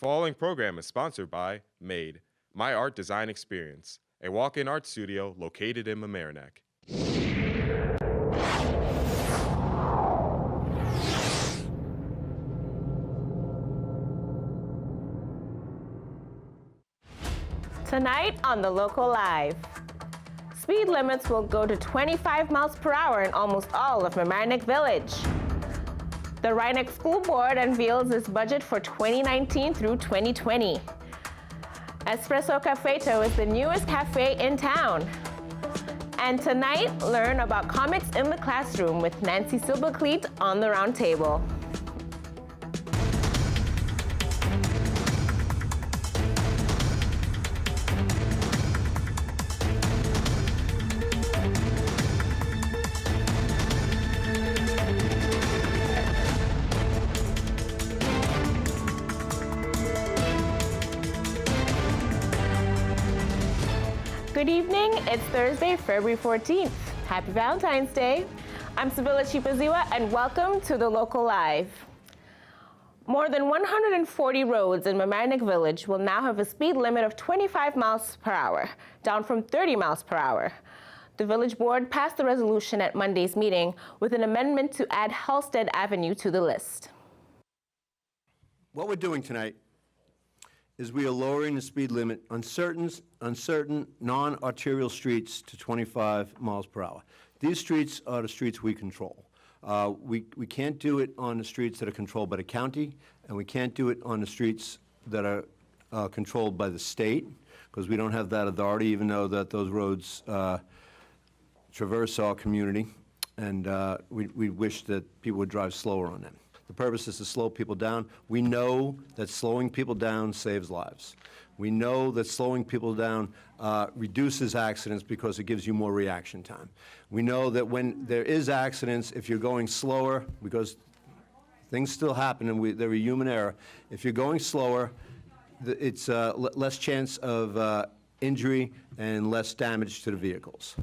following program is sponsored by MADE, My Art Design Experience, a walk-in art studio located in Mamaroneck. Tonight on The Local Live, speed limits will go to 25 miles per hour in almost all of Mamaroneck Village. The Rye Neck School Board unveils its budget for 2019 through 2020. Espresso Cafeto is the newest cafe in town. And tonight, learn about comics in the classroom with Nancy Silberkleit on the roundtable. Good evening, it's Thursday, February 14th. Happy Valentine's Day. I'm Sibylla Chipaziwa and welcome to The Local Live. More than 140 roads in Mamaroneck Village will now have a speed limit of 25 miles per hour, down from 30 miles per hour. The Village Board passed the resolution at Monday's meeting with an amendment to add Halstead Avenue to the list. What we're doing tonight is we are lowering the speed limit on certain non-arterial streets to 25 miles per hour. These streets are the streets we control. We can't do it on the streets that are controlled by the county, and we can't do it on the streets that are controlled by the state, because we don't have that authority, even though that those roads traverse our community, and we wish that people would drive slower on them. The purpose is to slow people down. We know that slowing people down saves lives. We know that slowing people down reduces accidents because it gives you more reaction time. We know that when there is accidents, if you're going slower, because things still happen and they're a human error, if you're going slower, it's less chance of injury and less damage to the vehicles.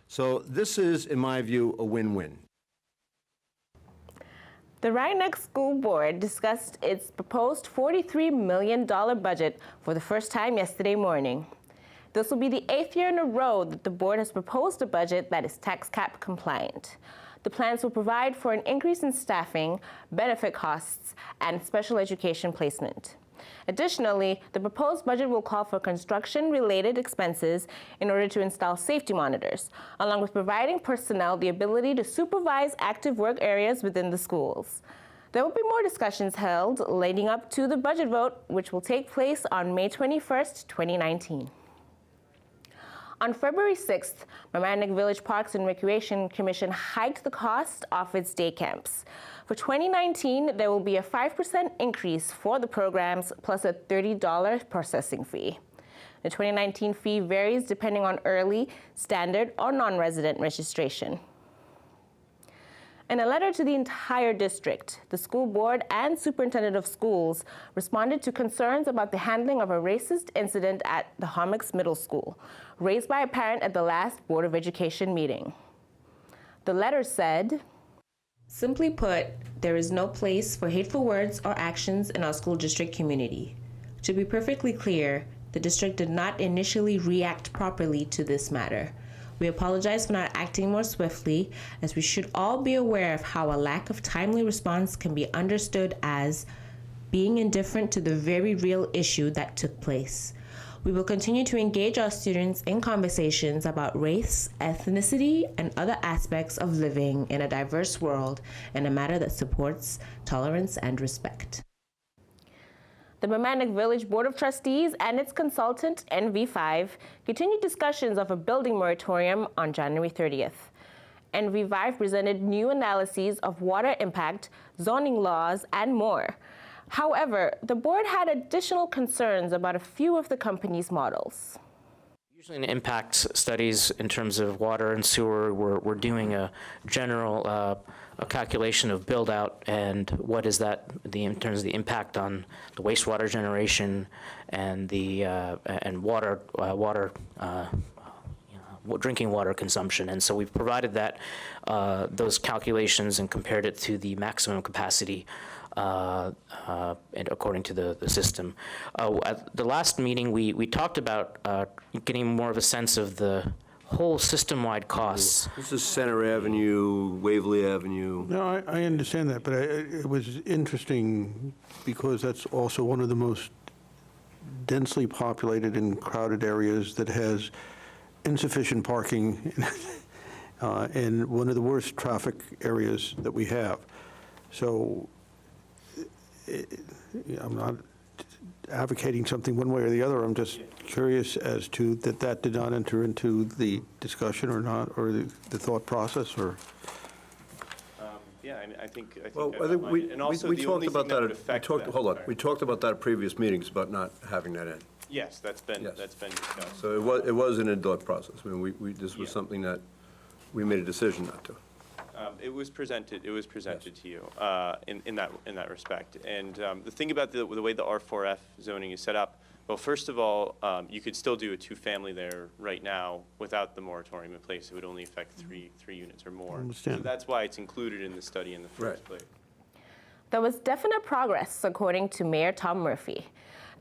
So this is, in my view, a win-win. The Rye Neck School Board discussed its proposed $43 million budget for the first time yesterday morning. This will be the 8th year in a row that the board has proposed a budget that is tax cap compliant. The plans will provide for an increase in staffing, benefit costs, and special education placement. Additionally, the proposed budget will call for construction-related expenses in order to install safety monitors, along with providing personnel the ability to supervise active work areas within the schools. There will be more discussions held leading up to the budget vote, which will take place on May 21st, 2019. On February 6th, Mamaroneck Village Parks and Recreation Commission hiked the cost of its day camps. For 2019, there will be a 5% increase for the programs plus a $30 processing fee. The 2019 fee varies depending on early, standard, or non-resident registration. In a letter to the entire district, the school board and superintendent of schools responded to concerns about the handling of a racist incident at the Homix Middle School, raised by a parent at the last Board of Education meeting. The letter said, "Simply put, there is no place for hateful words or actions in our school district community. To be perfectly clear, the district did not initially react properly to this matter. We apologize for not acting more swiftly, as we should all be aware of how a lack of timely response can be understood as being indifferent to the very real issue that took place. We will continue to engage our students in conversations about race, ethnicity, and other aspects of living in a diverse world in a manner that supports tolerance and respect." The Mamaroneck Village Board of Trustees and its consultant, NV5, continued discussions of a building moratorium on January 30th. NV5 presented new analyses of water impact, zoning laws, and more. However, the board had additional concerns about a few of the company's models. Usually in impact studies in terms of water and sewer, we're doing a general a calculation of build out and what is that in terms of the impact on the wastewater generation and the drinking water consumption. And so we've provided that those calculations and compared it to the maximum capacity and according to the system. At the last meeting, we talked about getting more of a sense of the whole system-wide costs. This is Center Avenue, Waverly Avenue. No, I understand that, but it was interesting because that's also one of the most densely populated and crowded areas that has insufficient parking and one of the worst traffic areas that we have. So I'm not advocating something one way or the other. I'm just curious as to that did not enter into the discussion or not, or the thought process, or. Yeah, I think Well, I've I think outlined it. And also, we the talked only about thing that that, would affect that. hold on, Sorry. we talked about that at previous meetings, about not having that in. Yes, that's been Yes. discussed. So it was an in-depth process. I mean, this was Yeah. something that we made a decision not to. It was presented to you in that respect. And the thing about the way the R4F zoning is set up, well, first of all, you could still do a two-family there right now without the moratorium in place. It would only affect three units or more. understand. So that's why it's included in the study in the first place. There was definite progress, according to Mayor Tom Murphy.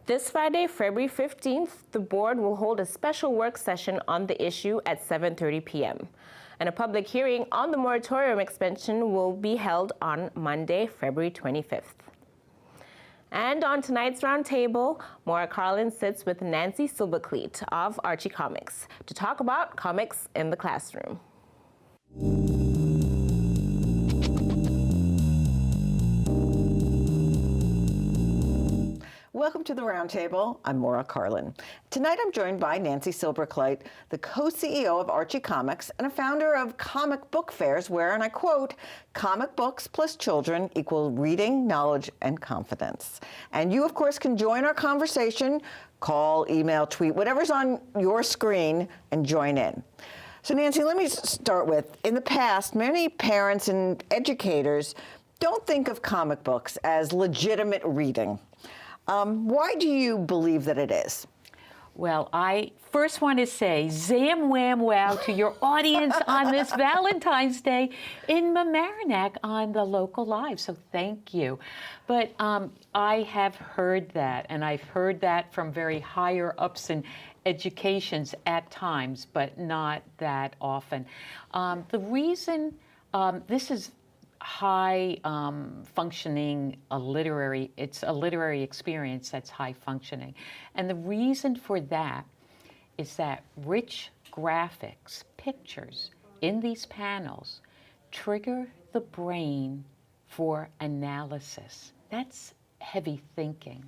This Friday, February 15th, the board will hold a special work session on the issue at 7:30 p.m. And a public hearing on the moratorium extension will be held on Monday, February 25th. And on tonight's roundtable, Maura Carlin sits with Nancy Silberkleit of Archie Comics to talk about comics in the classroom. Welcome to the Roundtable. I'm Maura Carlin. Tonight I'm joined by Nancy Silberkleit, the co-CEO of Archie Comics and a founder of comic book fairs where, and I quote, comic books plus children equal reading, knowledge, and confidence. And you, of course, can join our conversation, call, email, tweet, whatever's on your screen, and join in. So Nancy, let me start with, in the past, many parents and educators don't think of comic books as legitimate reading. Why do you believe that it is? Well, I first want to say zam, wham, wow to your audience on this Valentine's Day in Mamaroneck on the local live. So thank you. But I have heard that, and I've heard that from very higher ups in educations at times, but not that often. The reason this is high functioning, it's a literary experience that's high functioning. And the reason for that is that rich graphics, pictures in these panels trigger the brain for analysis. That's heavy thinking.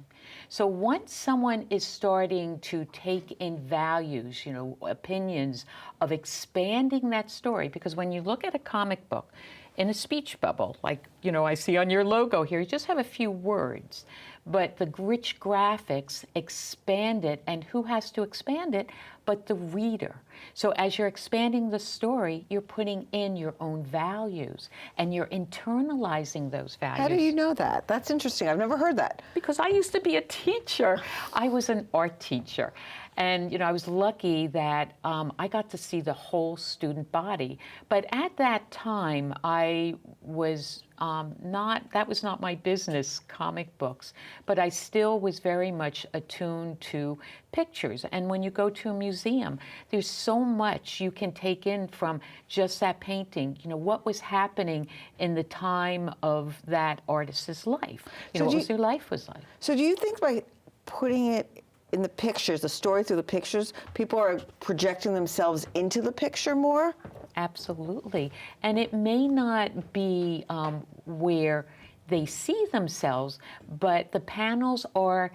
So once someone is starting to take in values, opinions of expanding that story, because when you look at a comic book, in a speech bubble, like, I see on your logo here, you just have a few words, but the rich graphics expand it, and who has to expand it but the reader? So as you're expanding the story, you're putting in your own values, and you're internalizing those values. How do you know that? That's interesting. I've never heard that. Because I used to be a teacher. I was an art teacher. And, I was lucky that I got to see the whole student body. But at that time, I was that was not my business, comic books. But I still was very much attuned to pictures. And when you go to a museum, there's so much you can take in from just that painting. What was happening in the time of that artist's life? What was their life was like. So do you think by putting it in the pictures, the story through the pictures, people are projecting themselves into the picture more? Absolutely. And it may not be where they see themselves, but the panels are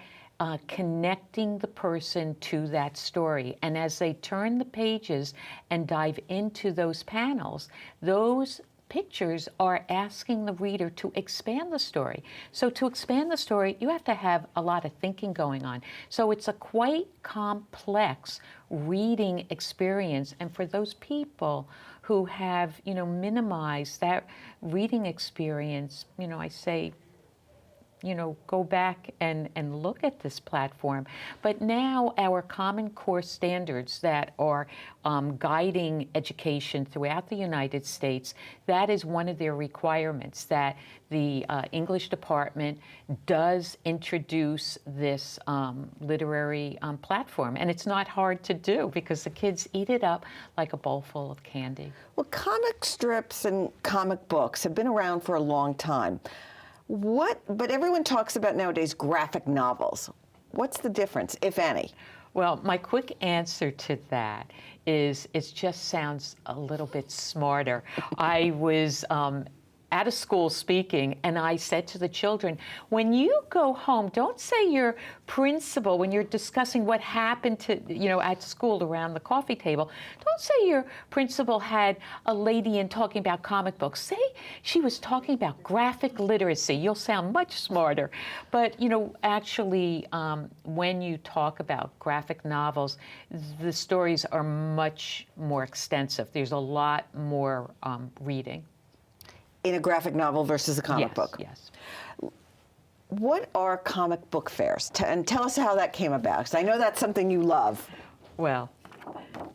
connecting the person to that story. And as they turn the pages and dive into those panels, those pictures are asking the reader to expand the story. So to expand the story, you have to have a lot of thinking going on. So it's a quite complex reading experience. And for those people who have, minimized that reading experience, I say, go back and look at this platform. But now our Common Core standards that are guiding education throughout the United States, that is one of their requirements, that the English department does introduce this literary platform. And it's not hard to do because the kids eat it up like a bowl full of candy. Well, comic strips and comic books have been around for a long time. But everyone talks about nowadays graphic novels. What's the difference, if any? Well, my quick answer to that is it just sounds a little bit smarter. I was at a school speaking, and I said to the children, when you go home, don't say your principal, when you're discussing what happened to, at school around the coffee table, don't say your principal had a lady in talking about comic books. Say she was talking about graphic literacy. You'll sound much smarter. But, actually, when you talk about graphic novels, the stories are much more extensive. There's a lot more reading. In a graphic novel versus a comic Yes, book? Yes. What are comic book fairs? And tell us how that came about, because I know that's something you love. Well,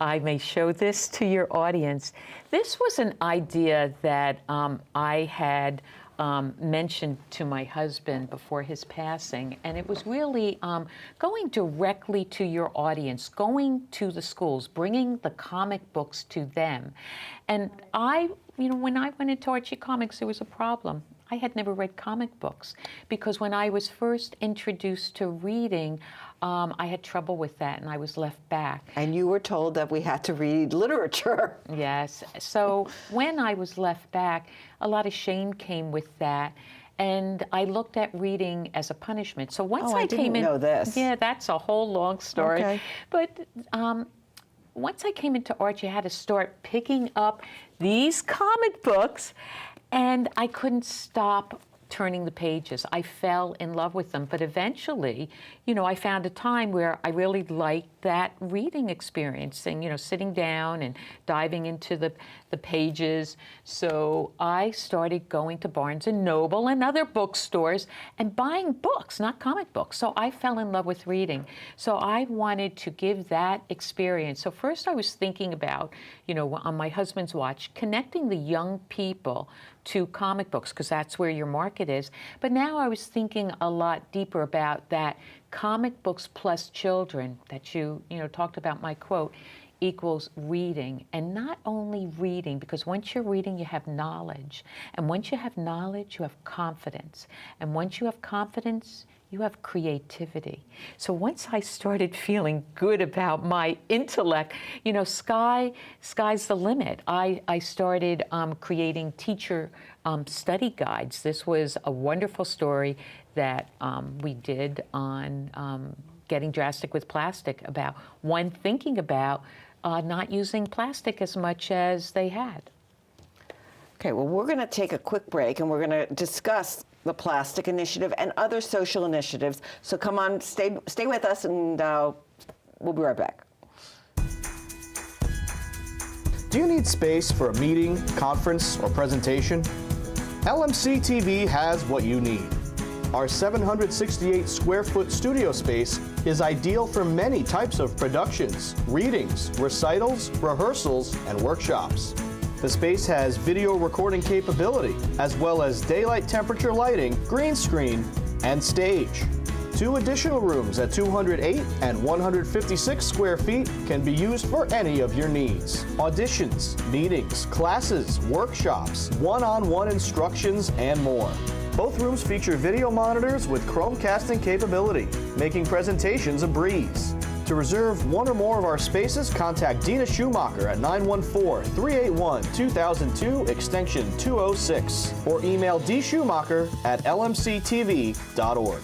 I may show this to your audience. This was an idea that I had mentioned to my husband before his passing, and it was really going directly to your audience, going to the schools, bringing the comic books to them. And when I went into Archie Comics, there was a problem. I had never read comic books because when I was first introduced to reading, I had trouble with that and I was left back. And you were told that we had to read literature. Yes. So when I was left back, a lot of shame came with that. And I looked at reading as a punishment. So once I came in, know this. Yeah, that's a whole long story. Okay. But once I came into Archie, I had to start picking up these comic books, and I couldn't stop turning the pages. I fell in love with them, but eventually, I found a time where I really liked that reading experience and, sitting down and diving into the pages. So I started going to Barnes & Noble and other bookstores and buying books, not comic books. So I fell in love with reading. So I wanted to give that experience. So first I was thinking about, on my husband's watch, connecting the young people to comic books, because that's where your market is. But now I was thinking a lot deeper about that comic books plus children that you talked about, my quote, equals reading. And not only reading, because once you're reading, you have knowledge. And once you have knowledge, you have confidence. And once you have confidence, you have creativity. So once I started feeling good about my intellect, sky's the limit. I started creating teacher study guides. This was a wonderful story that we did on Getting Drastic with Plastic, about one thinking about not using plastic as much as they had. Okay, well, we're going to take a quick break, and we're going to discuss the Plastic Initiative and other social initiatives. So come on, stay with us, and we'll be right back. Do you need space for a meeting, conference, or presentation? LMC TV has what you need. Our 768 square foot studio space is ideal for many types of productions, readings, recitals, rehearsals, and workshops. The space has video recording capability, as well as daylight temperature lighting, green screen, and stage. 2 additional rooms at 208 and 156 square feet can be used for any of your needs. Auditions, meetings, classes, workshops, one-on-one instructions, and more. Both rooms feature video monitors with Chromecasting capability, making presentations a breeze. To reserve one or more of our spaces, contact Dina Schumacher at 914-381-2002, extension 206, or email dschumacher@lmctv.org.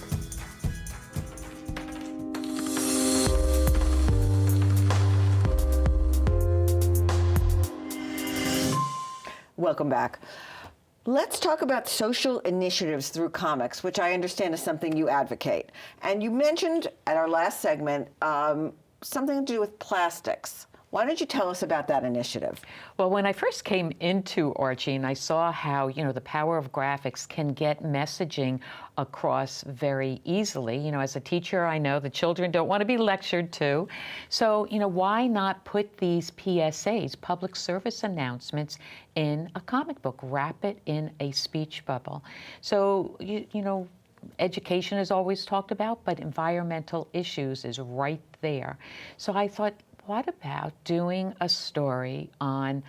Welcome back. Let's talk about social initiatives through comics, which I understand is something you advocate. And you mentioned at our last segment something to do with plastics. Why don't you tell us about that initiative? Well, when I first came into Archie and I saw how, the power of graphics can get messaging across very easily. As a teacher, I know the children don't want to be lectured to. So, why not put these PSAs, public service announcements, in a comic book, wrap it in a speech bubble? So, education is always talked about, but environmental issues is right there. So I thought, what about doing a story on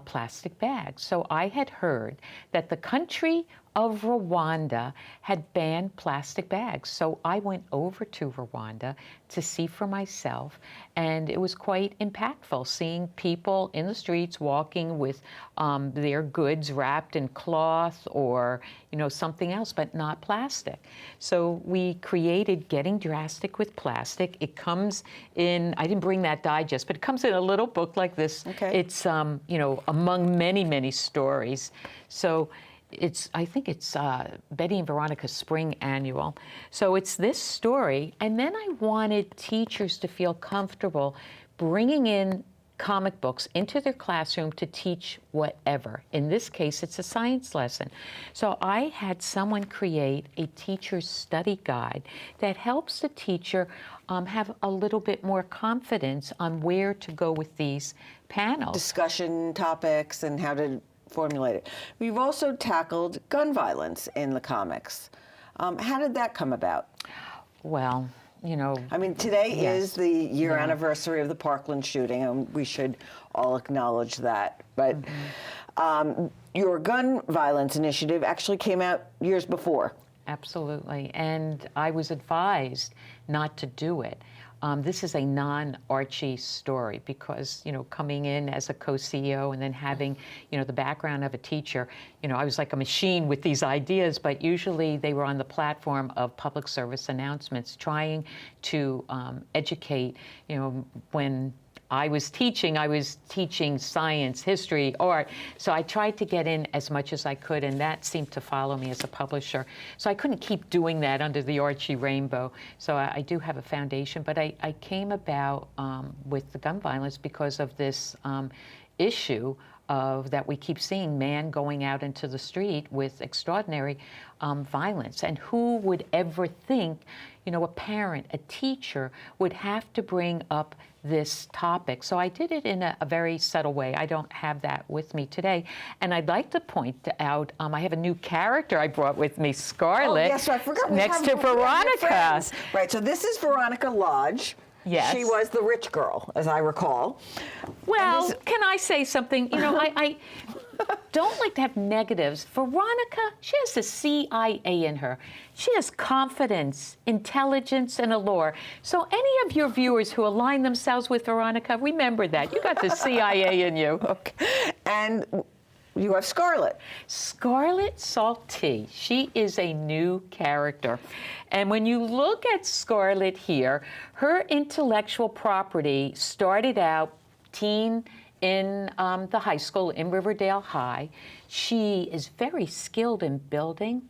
plastic bags? So I had heard that the country of Rwanda had banned plastic bags. So I went over to Rwanda to see for myself, and it was quite impactful seeing people in the streets walking with their goods wrapped in cloth or something else, but not plastic. So we created Getting Drastic with Plastic. It comes in, I didn't bring that digest, but it comes in a little book like this. Okay. It's among many, many stories. So I think it's Betty and Veronica's Spring Annual. So it's this story, and then I wanted teachers to feel comfortable bringing in comic books into their classroom to teach whatever. In this case, it's a science lesson. So I had someone create a teacher's study guide that helps the teacher have a little bit more confidence on where to go with these panels. Discussion topics and how to formulate it. We've also tackled gun violence in the comics. How did that come about? Well, I mean, today Yes. is the year anniversary of the Parkland shooting, and we should all acknowledge that. But your gun violence initiative actually came out years before. Absolutely, and I was advised not to do it. This is a non-Archie story because, coming in as a co-CEO and then having, the background of a teacher, I was like a machine with these ideas, but usually they were on the platform of public service announcements, trying to educate, when I was teaching science, history, art. So I tried to get in as much as I could, and that seemed to follow me as a publisher. So I couldn't keep doing that under the Archie rainbow. So I do have a foundation, but I came about with the gun violence because of this issue of that we keep seeing, man going out into the street with extraordinary violence. And who would ever think, a parent, a teacher would have to bring up this topic. So I did it in a very subtle way. I don't have that with me today. And I'd like to point out, I have a new character I brought with me, Scarlett. Oh, yes, I forgot. Next to Veronica. Right, so this is Veronica Lodge. Yes. She was the rich girl, as I recall. Well, can I say something? I don't like to have negatives. Veronica, she has the CIA in her. She has confidence, intelligence, and allure. So any of your viewers who align themselves with Veronica, remember that. You got the CIA in you. Okay. And you have Scarlett. Scarlett Salty. She is a new character. And when you look at Scarlett here, her intellectual property started out teen in the high school in Riverdale High. She is very skilled in building,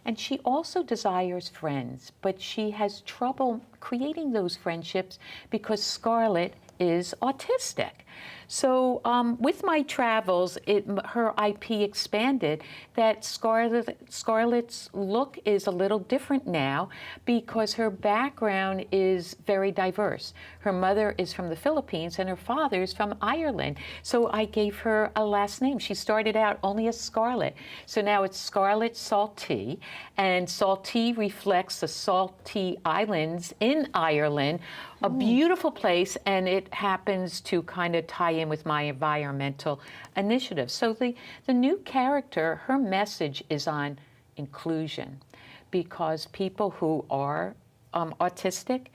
and she also desires friends, but she has trouble creating those friendships because Scarlett is autistic. So with my travels, her IP expanded that Scarlett's look is a little different now because her background is very diverse. Her mother is from the Philippines and her father is from Ireland. So I gave her a last name. She started out only as Scarlett. So now it's Scarlett Salty, and Salty reflects the Salty Islands in Ireland, a beautiful place, and it happens to kind of tie in with my environmental initiative. So the new character, her message is on inclusion, because people who are autistic,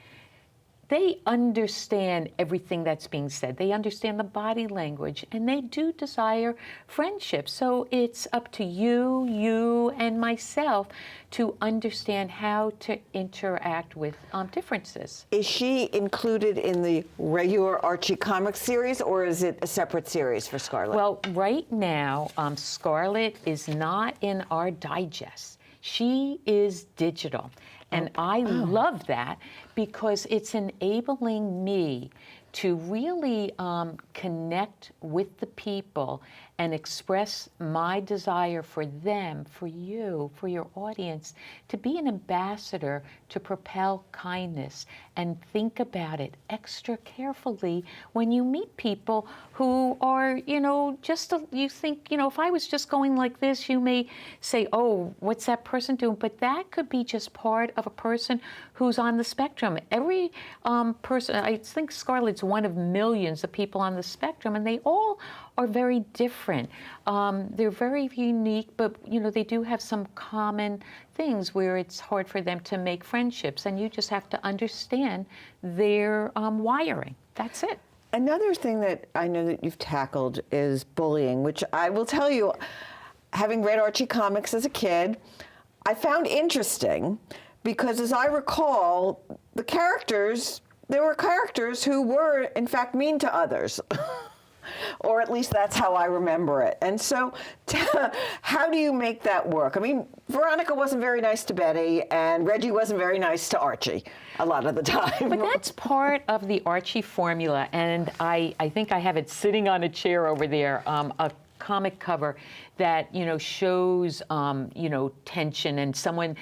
they understand everything that's being said. They understand the body language, and they do desire friendship. So it's up to you and myself to understand how to interact with differences. Is she included in the regular Archie comics series, or is it a separate series for Scarlett? Well, right now, Scarlett is not in our digest. She is digital. And I love that because it's enabling me to really connect with the people and express my desire for them, for you, for your audience, to be an ambassador to propel kindness. And think about it extra carefully when you meet people who are, you think, if I was just going like this, you may say, oh, what's that person doing? But that could be just part of a person who's on the spectrum. Every person, I think Scarlett's one of millions of people on the spectrum, and they all are very different. They're very unique, but they do have some common things where it's hard for them to make friendships, and you just have to understand their wiring. That's it. Another thing that I know that you've tackled is bullying, which I will tell you, having read Archie comics as a kid, I found interesting because, as I recall, there were characters who were, in fact, mean to others. Or at least that's how I remember it. And so how do you make that work? I mean, Veronica wasn't very nice to Betty, and Reggie wasn't very nice to Archie a lot of the time. But that's part of the Archie formula, and I think I have it sitting on a chair over there, a comic cover that, shows, tension and someone,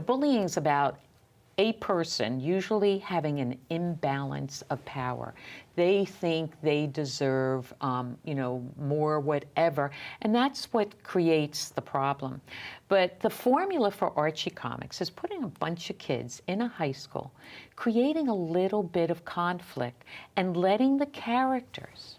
bullying's about a person usually having an imbalance of power. They think they deserve, more whatever, and that's what creates the problem. But the formula for Archie comics is putting a bunch of kids in a high school, creating a little bit of conflict, and letting the characters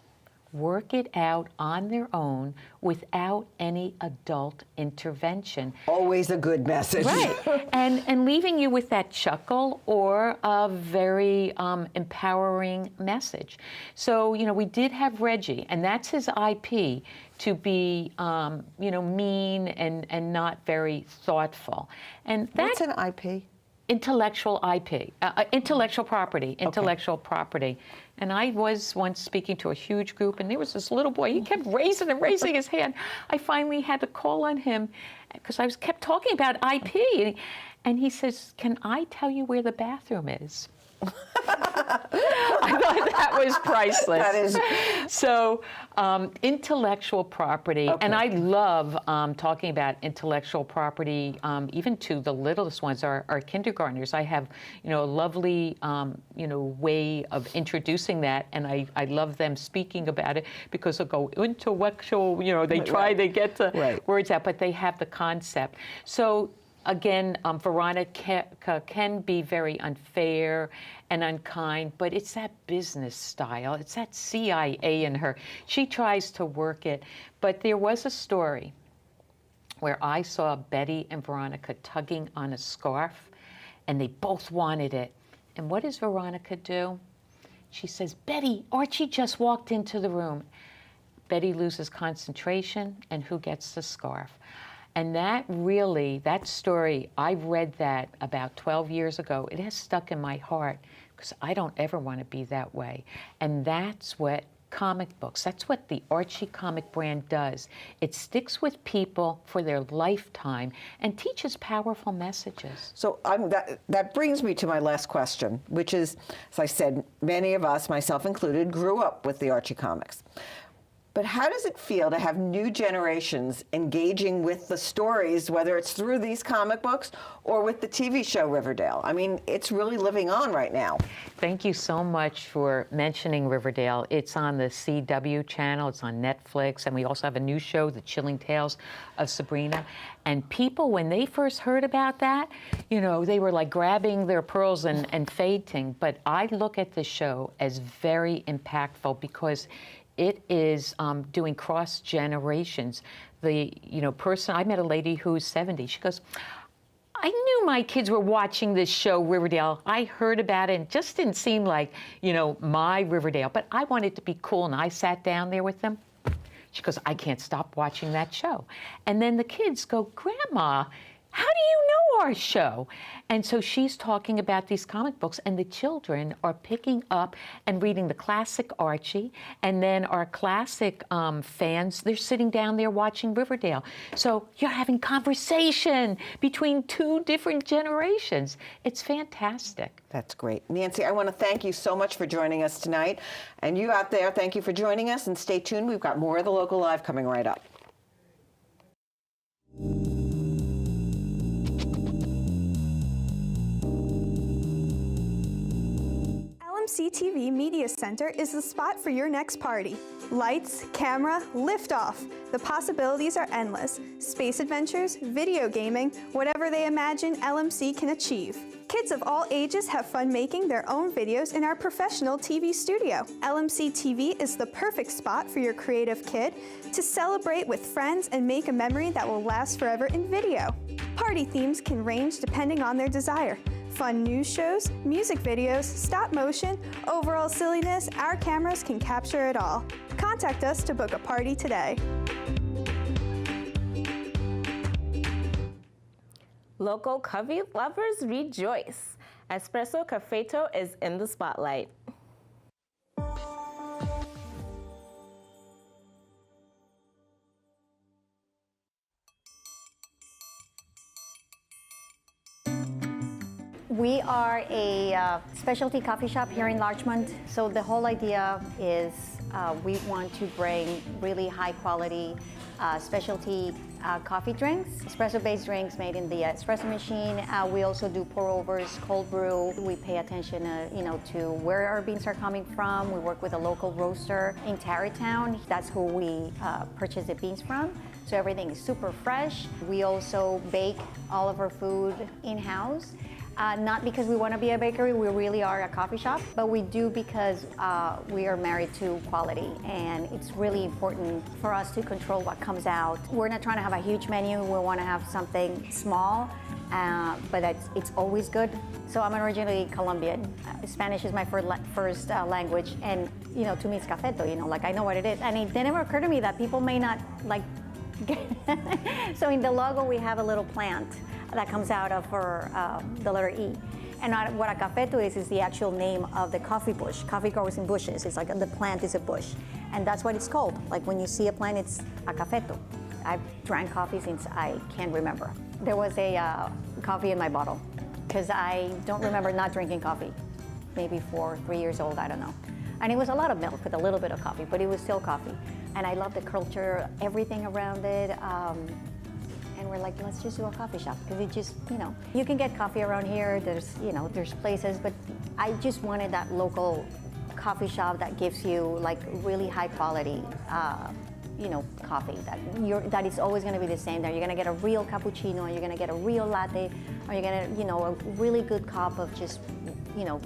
work it out on their own without any adult intervention. Always a good message. Right, and leaving you with that chuckle or a very empowering message. So, we did have Reggie, and that's his IP, to be, mean and not very thoughtful. And What's an IP? Intellectual IP, intellectual property, property. And I was once speaking to a huge group, and there was this little boy. He kept raising his hand. I finally had to call on him because I kept talking about IP. And he says, "Can I tell you where the bathroom is?" I thought that was priceless. That is. So, intellectual property, and I love talking about intellectual property, even to the littlest ones, our kindergartners. I have, a lovely, way of introducing that, and I love them speaking about it because they'll go intellectual, they get the words out, but they have the concept. So, again, Veronica can be very unfair and unkind, but it's that business style. It's that CIA in her. She tries to work it. But there was a story where I saw Betty and Veronica tugging on a scarf, and they both wanted it. And what does Veronica do? She says, "Betty, Archie just walked into the room." Betty loses concentration, and who gets the scarf? And that story, I read that about 12 years ago. It has stuck in my heart because I don't ever want to be that way. And that's what comic books, that's what the Archie comic brand does. It sticks with people for their lifetime and teaches powerful messages. So that brings me to my last question, which is, as I said, many of us, myself included, grew up with the Archie comics. But how does it feel to have new generations engaging with the stories, whether it's through these comic books or with the TV show Riverdale? I mean, it's really living on right now. Thank you so much for mentioning Riverdale. It's on the CW channel, it's on Netflix, and we also have a new show, The Chilling Tales of Sabrina. And people, when they first heard about that, they were like grabbing their pearls and fainting. But I look at the show as very impactful because it is doing cross generations. I met a lady who's 70. She goes, "I knew my kids were watching this show, Riverdale. I heard about it, and it just didn't seem like, my Riverdale. But I wanted to be cool, and I sat down there with them." She goes, "I can't stop watching that show." And then the kids go, "Grandma, how do you know our show? And so she's talking about these comic books, and the children are picking up and reading the classic Archie, and then our classic fans, they're sitting down there watching Riverdale. So you're having conversation between two different generations. It's fantastic. That's great. Nancy, I want to thank you so much for joining us tonight. And you out there, thank you for joining us, and stay tuned. We've got more of the Local Live coming right up. LMC-TV Media Center is the spot for your next party. Lights, camera, liftoff. The possibilities are endless. Space adventures, video gaming, whatever they imagine, LMC can achieve. Kids of all ages have fun making their own videos in our professional TV studio. LMC TV is the perfect spot for your creative kid to celebrate with friends and make a memory that will last forever in video. Party themes can range depending on their desire. Fun news shows, music videos, stop motion, overall silliness, our cameras can capture it all. Contact us to book a party today. Local coffee lovers rejoice. Espresso Cafeto is in the spotlight. We are a specialty coffee shop here in Larchmont. So the whole idea is we want to bring really high quality specialty coffee drinks, espresso-based drinks made in the espresso machine. We also do pour-overs, cold brew. We pay attention, to where our beans are coming from. We work with a local roaster in Tarrytown. That's who we purchase the beans from. So everything is super fresh. We also bake all of our food in-house. Not because we want to be a bakery, we really are a coffee shop, but we do because we are married to quality, and it's really important for us to control what comes out. We're not trying to have a huge menu, we want to have something small, but it's always good. So I'm originally Colombian. Spanish is my first language, and to me it's cafeto, like I know what it is. And it didn't occur to me that people may not like so in the logo we have a little plant that comes out of the letter E. And what a cafeto is the actual name of the coffee bush. Coffee grows in bushes. It's like the plant is a bush. And that's what it's called. Like when you see a plant, it's a cafeto. I've drank coffee since I can remember. There was a coffee in my bottle because I don't remember not drinking coffee. Maybe 4 or 3 years old, I don't know. And it was a lot of milk with a little bit of coffee, but it was still coffee. And I love the culture, everything around it. And we're like, let's just do a coffee shop because it just, you can get coffee around here. There's places, but I just wanted that local coffee shop that gives you like really high quality, coffee that is always going to be the same. That you're going to get a real cappuccino, you're going to get a real latte, or you're going to, a really good cup of just,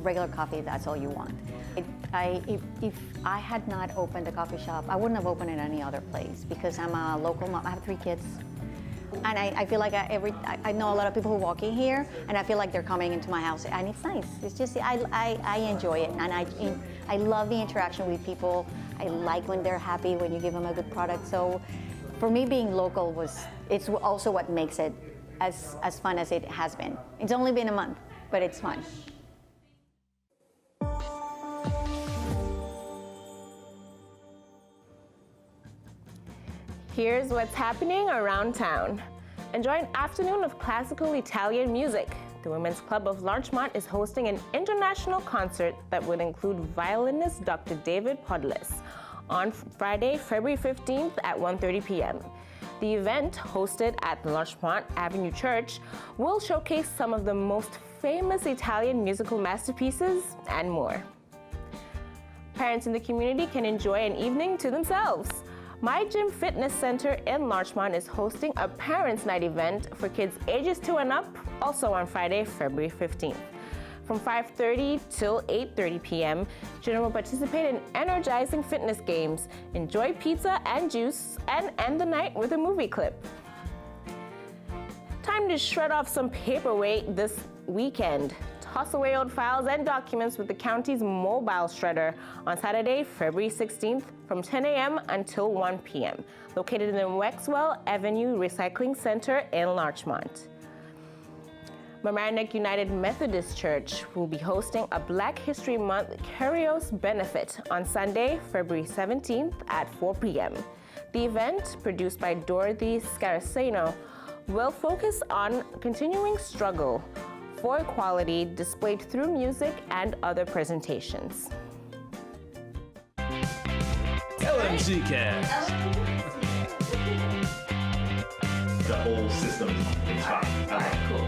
regular coffee if that's all you want. If I had not opened a coffee shop, I wouldn't have opened it any other place because I'm a local mom. I have 3 kids. And I feel like I know a lot of people who walk in here, and I feel like they're coming into my house, and it's nice. It's just I enjoy it, and I love the interaction with people. I like when they're happy, when you give them a good product. So, for me, being local it's also what makes it as fun as it has been. It's only been a month, but it's fun. Here's what's happening around town. Enjoy an afternoon of classical Italian music. The Women's Club of Larchmont is hosting an international concert that would include violinist Dr. David Podles on Friday, February 15th at 1:30 p.m. The event, hosted at the Larchmont Avenue Church, will showcase some of the most famous Italian musical masterpieces and more. Parents in the community can enjoy an evening to themselves. My Gym Fitness Center in Larchmont is hosting a Parents' Night event for kids ages 2 and up, also on Friday, February 15th. From 5:30 till 8:30 p.m., children will participate in energizing fitness games, enjoy pizza and juice, and end the night with a movie clip. Time to shred off some paperweight this weekend. Toss away old files and documents with the county's mobile shredder on Saturday, February 16th from 10 a.m. until 1 p.m., located in the Wexwell Avenue Recycling Center in Larchmont. Mamaroneck United Methodist Church will be hosting a Black History Month Curios benefit on Sunday, February 17th at 4 p.m. The event, produced by Dorothy Scaraceno, will focus on continuing struggle for equality displayed through music and other presentations. LMC Cast. The whole system is fine. All right, cool.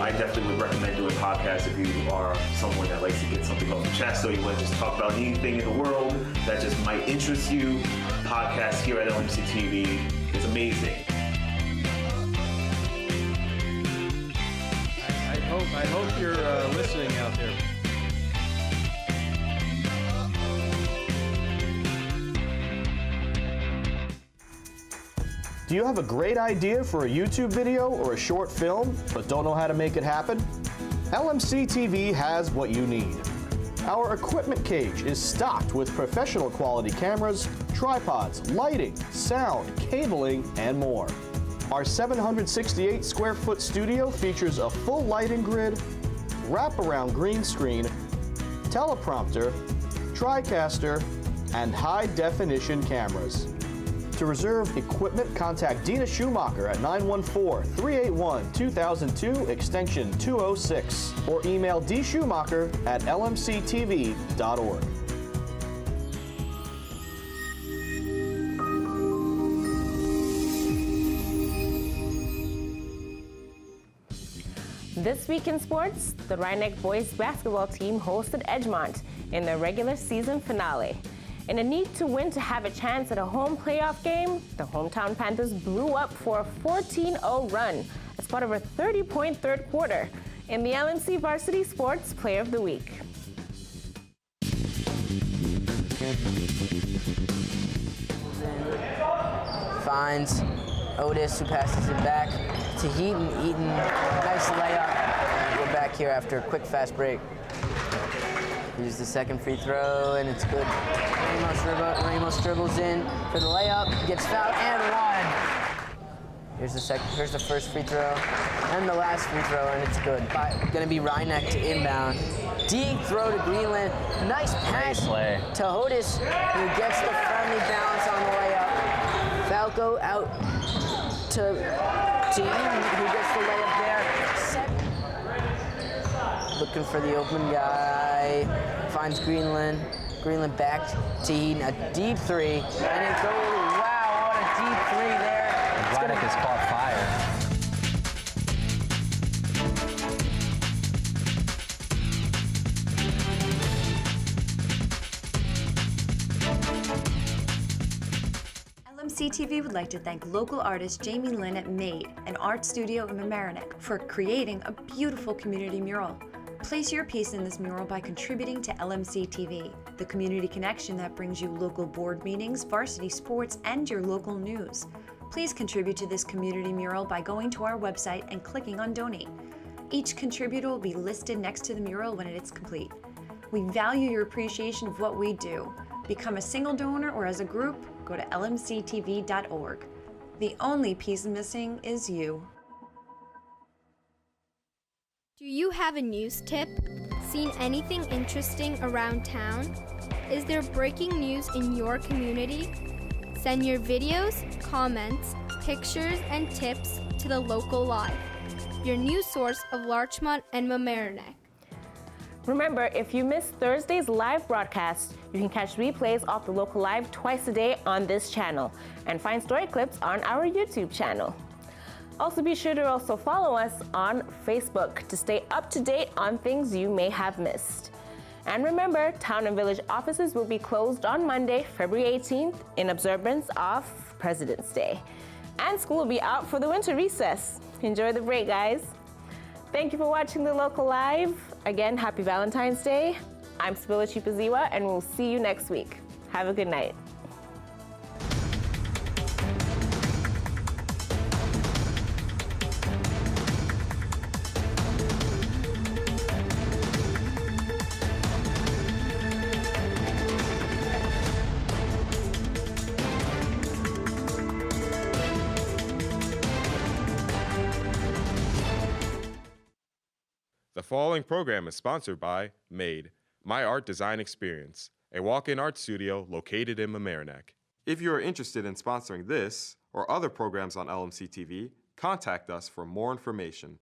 I definitely would recommend doing podcasts if you are someone that likes to get something off the chest, or you want to just talk about anything in the world that just might interest you. Podcasts here at LMC TV is amazing. I hope you're listening out there. Do you have a great idea for a YouTube video or a short film, but don't know how to make it happen? LMC TV has what you need. Our equipment cage is stocked with professional quality cameras, tripods, lighting, sound, cabling, and more. Our 768 square foot studio features a full lighting grid, wraparound green screen, teleprompter, TriCaster, and high definition cameras. To reserve equipment, contact Dina Schumacher at 914-381-2002, extension 206, or email dschumacher@lmctv.org. This week in sports, the Rye Neck boys basketball team hosted Edgemont in their regular season finale. In a need to win to have a chance at a home playoff game, the hometown Panthers blew up for a 14-0 run as part of a 30-point third quarter in the LMC Varsity Sports Player of the Week. Finds Otis, who passes it back to Heaton. Heaton, nice layup. We're back here after a quick, fast break. Here's the second free throw, and it's good. Ramos dribbles in for the layup, gets fouled, and one. Here's the first free throw, and the last free throw, and it's good. Gonna be Rye Neck to inbound. Deep throw to Greenland. Nice pass to Hodis, who gets the friendly bounce on the layup. Falco out to Eaton, who gets the layup there. Looking for the open guy. Finds Greenland. Greenland back to Eaton, a deep three, and it goes. Wow, what a deep three there. Rye Neck has caught fire. LMC TV would like to thank local artist Jamie Lynn at Made, an art studio in Mamaroneck, for creating a beautiful community mural. Place your piece in this mural by contributing to LMC TV, the community connection that brings you local board meetings, varsity sports, and your local news. Please contribute to this community mural by going to our website and clicking on Donate. Each contributor will be listed next to the mural when it is complete. We value your appreciation of what we do. Become a single donor or as a group, go to lmctv.org. The only piece missing is you. Do you have a news tip? Seen anything interesting around town? Is there breaking news in your community? Send your videos, comments, pictures, and tips to the Local Live, your news source of Larchmont and Mamaroneck. Remember, if you missed Thursday's live broadcast, you can catch replays of the Local Live twice a day on this channel and find story clips on our YouTube channel. Also, be sure to also follow us on Facebook to stay up to date on things you may have missed. And remember, Town and Village offices will be closed on Monday, February 18th, in observance of President's Day. And school will be out for the winter recess. Enjoy the break, guys. Thank you for watching the Local Live. Again, happy Valentine's Day. I'm Spilla Chipaziwa, and we'll see you next week. Have a good night. following program is sponsored by Made, My Art Design Experience, a walk-in art studio located in Mamaroneck. If you are interested in sponsoring this or other programs on LMC TV, contact us for more information.